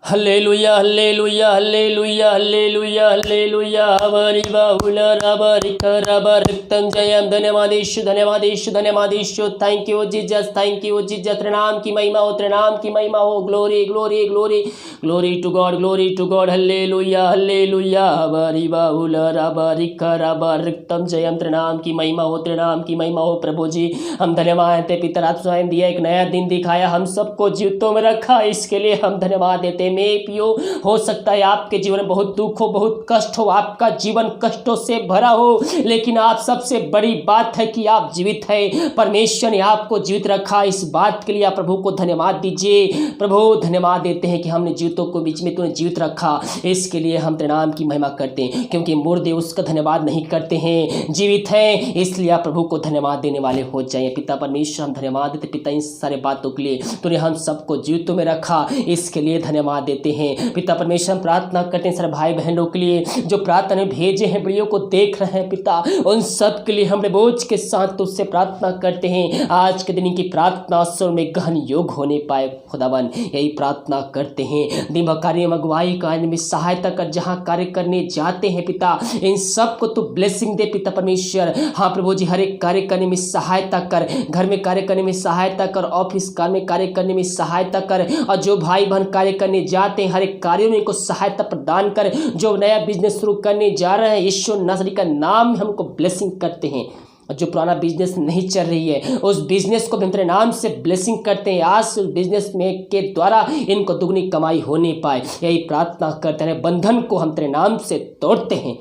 Hallelujah hallelujah hallelujah hallelujah hallelujah हमारी बाहुल रबरिक्तं जयम धन्यवादेशु धन्यवादेशु धन्यवादेशु। Thank you Jesus, thank you Jesus. त्रिनाम की महिमा हो, त्रिनाम की महिमा हो। Glory glory glory glory to God, glory to God. Hallelujah hallelujah हमारी बाहुल रबरिक्तं जयम। त्रिनाम की महिमा हो, त्रिनाम की महिमा हो। प्रभु जी हम धन्यवाद देते, पिता रात स्वयं दिया, एक नया दिन दिखाया, हम सबको जीवितों में रखा, इसके लिए हम धन्यवाद देते। में पियो हो सकता है आपके जीवन में बहुत दुख हो, बहुत कष्ट हो, आपका जीवन कष्टों से भरा हो, लेकिन आप सबसे बड़ी बात है कि आप जीवित है। परमेश्वर ने आपको जीवित रखा, इस बात के लिए आप प्रभु को धन्यवाद दीजिए। प्रभु धन्यवाद देते हैं कि हमने जीवितों को बीच में तूने जीवित रखा, इसके लिए हम तेरे नाम की महिमा करते हैं, क्योंकि मुर्दे उसका धन्यवाद नहीं करते हैं, जीवित हैं, इसलिए आप प्रभु को धन्यवाद देने वाले हो जाइए। पिता परमेश्वर हम धन्यवाद देते पिता इन सारे बातों के लिए, तूने हम सबको जीवितों में रखा, इसके लिए धन्यवाद देते हैं। पिता परमेश्वर हम प्रार्थना करते हैं सारे भाई बहनों के लिए जो प्रार्थना भेजे हैं, वीडियो को देख रहे हैं पिता, उन सब के लिए हम बोझ के साथ तुझसे प्रार्थना करते हैं, आज के दिन की प्रार्थना स्वर में गहन योग होने पाए खुदावन, यही प्रार्थना करते हैं। दिन भर कार्य में अगुवाई कार्य में सहायता कर, जहां कार्य करने जाते हैं पिता इन सबको तू ब्लेसिंग दे पिता परमेश्वर। हाँ प्रभु जी हर एक कार्य करने में सहायता कर, घर में कार्य करने में सहायता कर, ऑफिस कार्य में कार्य करने में सहायता कर, और जो भाई बहन कार्य करने जाते हैं हर एक कार्यों में इनको सहायता प्रदान कर, जो नया बिजनेस शुरू करने जा रहे हैं यीशु नासरी का नाम में हमको ब्लेसिंग करते हैं, और जो पुराना बिजनेस नहीं चल रही है उस बिजनेस को भी हम तेरे नाम से ब्लेसिंग करते हैं, आज उस बिजनेस में के द्वारा इनको दुगनी कमाई होने पाए, यही प्रार्थना करते हैं। बंधन को हम तेरे नाम से तोड़ते हैं,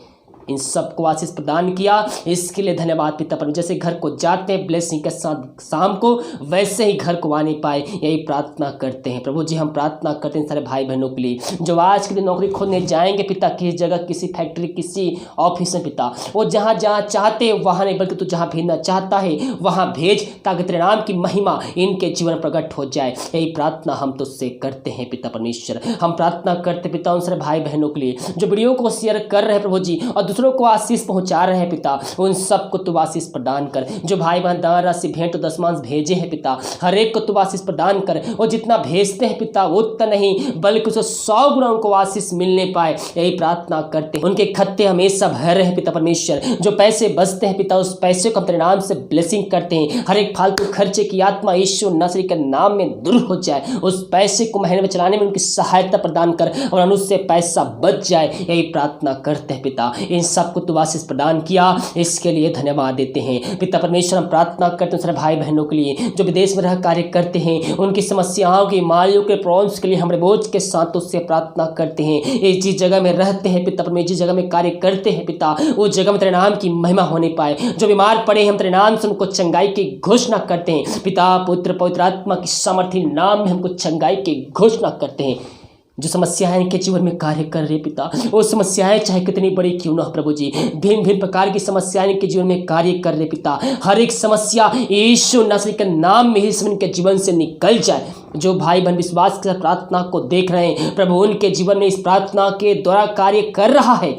इन सबको आशीष प्रदान किया, इसके लिए धन्यवाद पिता परमेश्वर। जैसे घर को जाते हैं ब्लेसिंग के साथ शाम को, वैसे ही घर को आने पाए, यही प्रार्थना करते हैं। प्रभु जी हम प्रार्थना करते हैं सारे भाई बहनों के लिए जो आज के दिन नौकरी खोजने जाएंगे पिता, किसी जगह किसी फैक्ट्री किसी ऑफिस में पिता, वो जहाँ जहाँ चाहते हैं वहाँ नहीं, बल्कि तू जहाँ भेजना चाहता है वहाँ भेज, ताकि तेरे नाम की महिमा इनके जीवन प्रकट हो जाए, यही प्रार्थना हम तुझसे करते हैं पिता परमेश्वर। हम प्रार्थना करते पिता उन सारे भाई बहनों के लिए जो वीडियो को शेयर कर रहे हैं प्रभु जी, और दूसरों को आशीष पहुंचा रहे हैं पिता, उन सबको तू आशीष प्रदान कर। जो भाई बहन दान राशि भेंट दशमांश भेजे हैं पिता, हर एक को तू आशीष प्रदान कर, और जितना भेजते हैं पिता वो उतना नहीं बल्कि उसे 100 गुना उनको आशीष मिलने पाए, यही प्रार्थना करते हैं। उनके खत्ते हमेशा भर रहे पिता परमेश्वर, जो पैसे बचते हैं पिता उस पैसे को तेरे नाम से ब्लेसिंग करते हैं, हर एक फालतू खर्चे की आत्मा यीशु नासरी के नाम में दूर हो जाए, उस पैसे को महीने में चलाने में उनकी सहायता प्रदान कर, और उससे पैसा बच जाए, यही प्रार्थना करते हैं पिता। इन सबको तू आशीष प्रदान किया, इसके लिए धन्यवाद देते हैं पिता परमेश्वर। हम प्रार्थना करते हैं सारे भाई बहनों के लिए जो विदेश में रह कार्य करते हैं, उनकी समस्याओं की बीमारियों के प्रॉब्लम्स के लिए हम बोझ के साथ उससे प्रार्थना करते हैं। ये जिस जगह में रहते हैं पिता परमेश्वर, जिस जगह में कार्य करते हैं पिता, उस जगह में तेरे नाम की महिमा होने पाए, जो बीमार पड़े हम तेरे नाम से उनको चंगाई की घोषणा करते हैं पिता। पुत्र पवित्र आत्मा की सामर्थ्य नाम में हमको चंगाई की घोषणा करते हैं। जो समस्याएं इनके जीवन में कार्य कर रहे पिता, वो समस्याएं चाहे कितनी बड़ी क्यों ना हो प्रभु जी, भिन्न भिन्न प्रकार की समस्याएं इनके जीवन में कार्य कर रहे पिता, हर एक समस्या यीशु नासरी के नाम में ही इनके जीवन से निकल जाए। जो भाई बहन विश्वास के साथ प्रार्थना को देख रहे हैं प्रभु, उनके जीवन में इस प्रार्थना के द्वारा कार्य कर रहा है,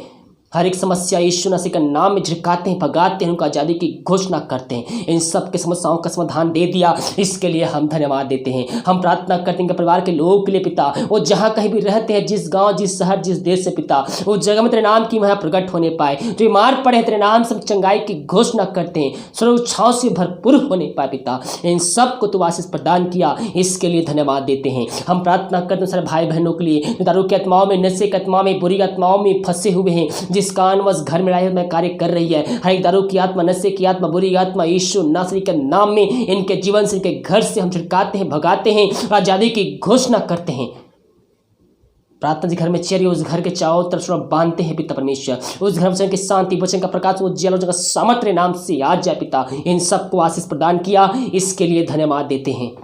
हर एक समस्या यीशु मसीह का नाम में झिड़काते हैं, भगाते हैं, उनका आज़ादी की घोषणा करते हैं। इन सब के समस्याओं का समाधान दे दिया, इसके लिए हम धन्यवाद देते हैं। हम प्रार्थना करते हैं कि परिवार के लोगों के लिए पिता, वो जहाँ कहीं भी रहते हैं, जिस गांव जिस शहर जिस देश से पिता, उस जगह में तेरे नाम की महिमा प्रकट होने पाए, जो बीमार पड़े तेरे नाम से चंगाई की घोषणा करते हैं, सर्व छाव से भरपूर होने पाए पिता। इन सब को तू आशीष प्रदान किया, इसके लिए धन्यवाद देते हैं। हम प्रार्थना करते हैं सारे भाई बहनों के लिए जो दारू की आत्माओं में, नशे की आत्माओं में, बुरी आत्माओं में फंसे हुए हैं, जिस कानवश घर में लाए में कार्य कर रही है, हर एक दारू की आत्मा, नशे की आत्मा, बुरी आत्मा यीशु नासरी के नाम में इनके जीवन से, इनके घर से हम झिड़काते हैं, भगाते हैं, आजादी की घोषणा करते हैं। प्रार्थना जिस घर में चेहरे उस घर के चारों तरफ बांधते हैं पिता परमेश्वर, उस घर में शांति वचन का प्रकाश उज्जवल का सामर्थ्य नाम से आ जाए पिता। इन सबको आशीष प्रदान किया, इसके लिए धन्यवाद देते हैं।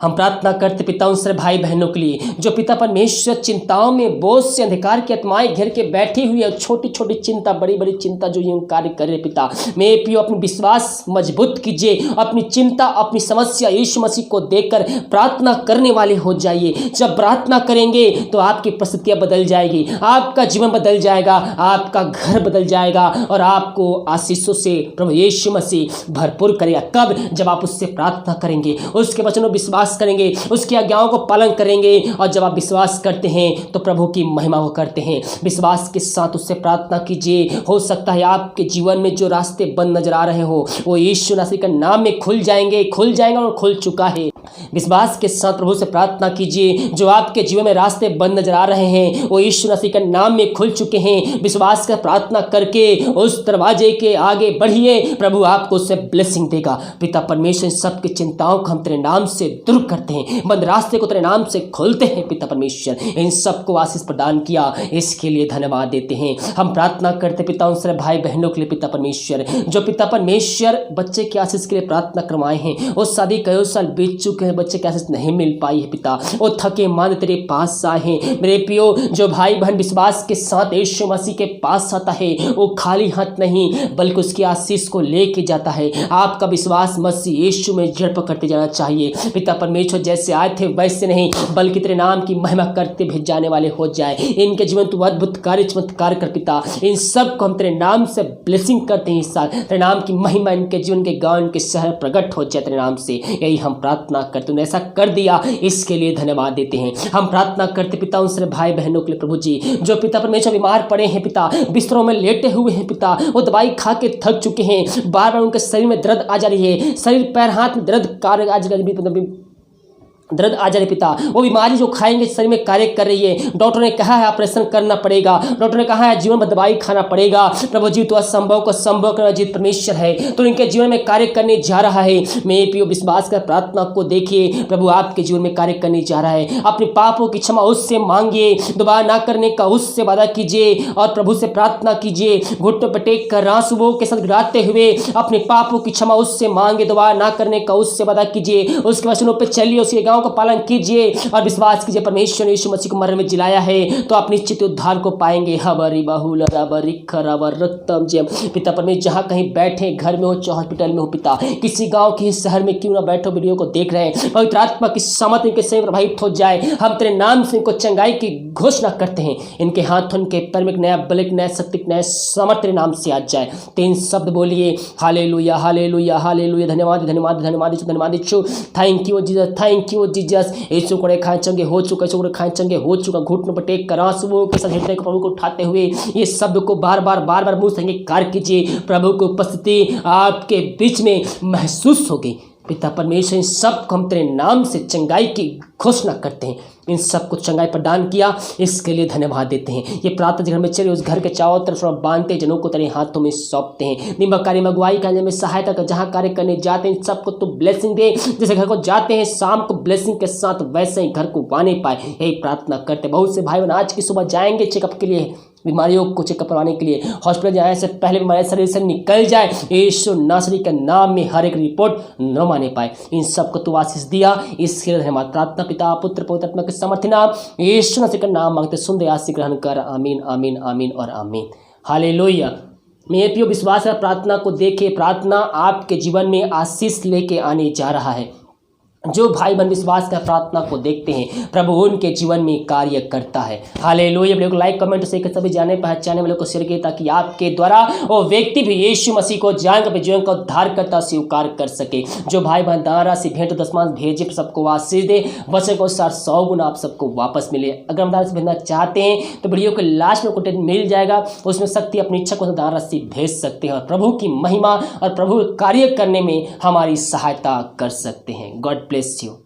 हम प्रार्थना करते पिता उन सारे भाई बहनों के लिए जो पिता परमेश्वर चिंताओं में बोझ से अंधकार की आत्माएं घेर के बैठी हुई है, छोटी छोटी चिंता, बड़ी बड़ी चिंता जो यूं कार्य कर रहे पिता, मैं पियो अपनी विश्वास मजबूत कीजिए, अपनी चिंता अपनी समस्या यीशु मसीह को देकर प्रार्थना करने वाले हो जाइए। जब प्रार्थना करेंगे तो आपकी परिस्थितियां बदल जाएगी, आपका जीवन बदल जाएगा, आपका घर बदल जाएगा, और आपको आशीषों से प्रभु यीशु मसीह भरपूर करेगा। कब? जब आप उससे प्रार्थना करेंगे, उसके वचनों विश्वास विश्वास करेंगे, उसकी आज्ञाओं को पालन करेंगे। और जब आप विश्वास करते हैं तो प्रभु की महिमा वो करते हैं। विश्वास के साथ उससे प्रार्थना कीजिए। हो सकता है आपके जीवन में जो रास्ते बंद नजर आ रहे हो वो यीशु मसीह के नाम में खुल जाएंगे और खुल चुका है। विश्वास के साथ प्रभु से प्रार्थना कीजिए। जो आपके जीवन में रास्ते बंद नजर आ रहे हैं वो यीशु मसीह के नाम में खुल चुके हैं। विश्वास का प्रार्थना करके उस दरवाजे के आगे बढ़िए, प्रभु आपको उससे ब्लेसिंग देगा। पिता परमेश्वर, सबकी चिंताओं को हम तेरे नाम से दूर करते हैं, बंद रास्ते को तेरे नाम से खोलते हैं। पिता परमेश्वर, इन सबको आशीष प्रदान किया, इसके लिए धन्यवाद देते हैं। हम प्रार्थना करते पिता उन सारे भाई बहनों के लिए। पिता परमेश्वर, जो पिता परमेश्वर बच्चे की आशीष के लिए प्रार्थना करवाए हैं, वो शादी कई साल बीत चुके हैं, बच्चे की आशीष नहीं मिल पाई है। पिता वो थके मांदे तेरे पास आए हैं। मेरे प्रियो, जो भाई बहन विश्वास के साथ यीशु मसीह के पास आता है वो खाली हाथ नहीं बल्कि उसकी आशीष को लेके जाता है। आपका विश्वास मसीह यीशु में जड़ पकड़ते जाना चाहिए। पिता परमेश्वर, जैसे आए थे वैसे नहीं बल्कि तेरे नाम की महिमा करते भेज जाने वाले हो जाए। इनके जीवन तू अद्भुत कार्य चमत्कार कर पिता। इन सब को हम तेरे नाम से ब्लेसिंग करते हैं। इस साल तेरे नाम की महिमा इनके जीवन के गांव इनके शहर प्रकट हो जाए तेरे नाम से। यही हम प्रार्थना करते, तूने ऐसा कर दिया, इसके लिए धन्यवाद देते हैं। हम प्रार्थना करते पिता उन सारे भाई बहनों के लिए प्रभु जी, जो पिता परमेश्वर बीमार पड़े हैं पिता, बिस्तरों में लेटे हुए हैं पिता, वो दवाई खा के थक चुके हैं, बार बार उनके शरीर में दर्द आ जा रही है, शरीर पैर हाथ में दर्द कार्य आ जा रही पिता। वो बीमारी जो खाएंगे शरीर में कार्य कर रही है। डॉक्टर ने कहा है ऑपरेशन करना पड़ेगा, डॉक्टर ने कहा है जीवन में दवाई खाना पड़ेगा। प्रभु जी, तो असंभव को संभव करने वाला परमेश्वर है, तो इनके जीवन में कार्य करने जा रहा है। मेरे प्रियो, विश्वास कर प्रार्थना को देखिए, प्रभु आपके जीवन में कार्य करने जा रहा है। अपने पापों की क्षमा उससे मांगिए, दोबारा ना करने का उससे वादा कीजिए और प्रभु से प्रार्थना कीजिए। घुटनों पर टेक कर आंसुओं के साथ गिराते हुए अपने पापों की क्षमा उससे मांगे, दोबारा ना करने का उससे वादा कीजिए। उसके वचनों पर चलिए, उसके को पालन कीजिए और विश्वास कीजिए परमेश्वर ने यीशु मसीह को मरने में जिलाया है तो आप निश्चित उद्धार को पाएंगे। हबरी बहुल रबरी खरबर रक्तम जय। पिता परमेश्वर, जहां कहीं बैठे, घर में हो चाहे हॉस्पिटल में हो पिता, किसी गांव के शहर में क्यों ना बैठो, वीडियो को देख रहे हैं, पवित्र आत्मा की समत इनके से प्रभावित हो जाए। हम तेरे नाम से इनको चंगाई की घोषणा करते हैं। इनके हाथों के पैर में नया बल, नया शक्ति, नया समर्थ तेरे नाम से आ जाए। 3 शब्द बोलिए, हालेलुया हालेलुया हालेलुया। धन्यवाद धन्यवाद धन्यवाद धन्यवाद। Thank you Jesus, thank you Jesus. यीशु को खाए चंगे हो चुका, यीशु को खाए चंगे हो चुका। घुटनों पर टेक कर आंसुओं के साथ हृदय को प्रभु को उठाते हुए ये शब्द को बार बार मुंह से अंगीकार कीजिए। प्रभु की उपस्थिति आपके बीच में महसूस होगी। पिता परमेश्वर, इन सब को हम तेरे नाम से चंगाई की घोषणा करते हैं। इन सब को चंगाई प्रदान किया, इसके लिए धन्यवाद देते हैं। ये प्रार्थना घर में चले, उस घर के चारों तरफ बांधते जनों को तेरे हाथों में सौंपते हैं। निम्बा कार्य में अगुवाई करने में सहायता कर, जहाँ कार्य करने जाते हैं सबको तो ब्लेसिंग दे। जैसे घर को जाते हैं शाम को ब्लेसिंग के साथ, वैसे ही घर को आने पाए, यही प्रार्थना करते। बहुत से भाई बहन आज की सुबह जाएंगे चेकअप के लिए, बीमारियों को चेकअप करवाने के लिए। हॉस्पिटल जाने से पहले बीमारी शरीर से निकल जाए, यीशु नासरी के नाम में हर एक रिपोर्ट न माने पाए। इन सबको तू आशीष दिया, इसके लिए धन्यवाद। प्रार्थना पिता पुत्र पवित्र आत्मा के समर्थ नाम यीशु नासरी का नाम मांगते सुन दे, आशीष ग्रहण कर। आमीन आमीन आमीन और आमीन। हालेलुया। मेरे प्रियो, विश्वास है प्रार्थना को देखे, प्रार्थना आपके जीवन में आशीष लेके आने जा रहा है। जो भाई बहन विश्वास का प्रार्थना को देखते हैं, प्रभु उनके जीवन में कार्य करता है। हालेलुया। वीडियो को लाइक कमेंट से सभी जाने पहचाने वालों को शेयर किए, ताकि आपके द्वारा वो व्यक्ति भी यीशु मसीह को जानकर अपने जीवन का उद्धार करता स्वीकार कर सके। जो भाई बहन दान राशि भेंट दशमांश भेजे, सबको आशीष दे, वचन को 100 गुना आप सबको वापस मिले। अगर हम दान राशि भेजना चाहते हैं तो वीडियो के लास्ट में कंटेंट मिल जाएगा, उसमें शक्ति अपनी इच्छा को दान राशि भेज सकते हैं और प्रभु की महिमा और प्रभु कार्य करने में हमारी सहायता कर सकते हैं। God bless you.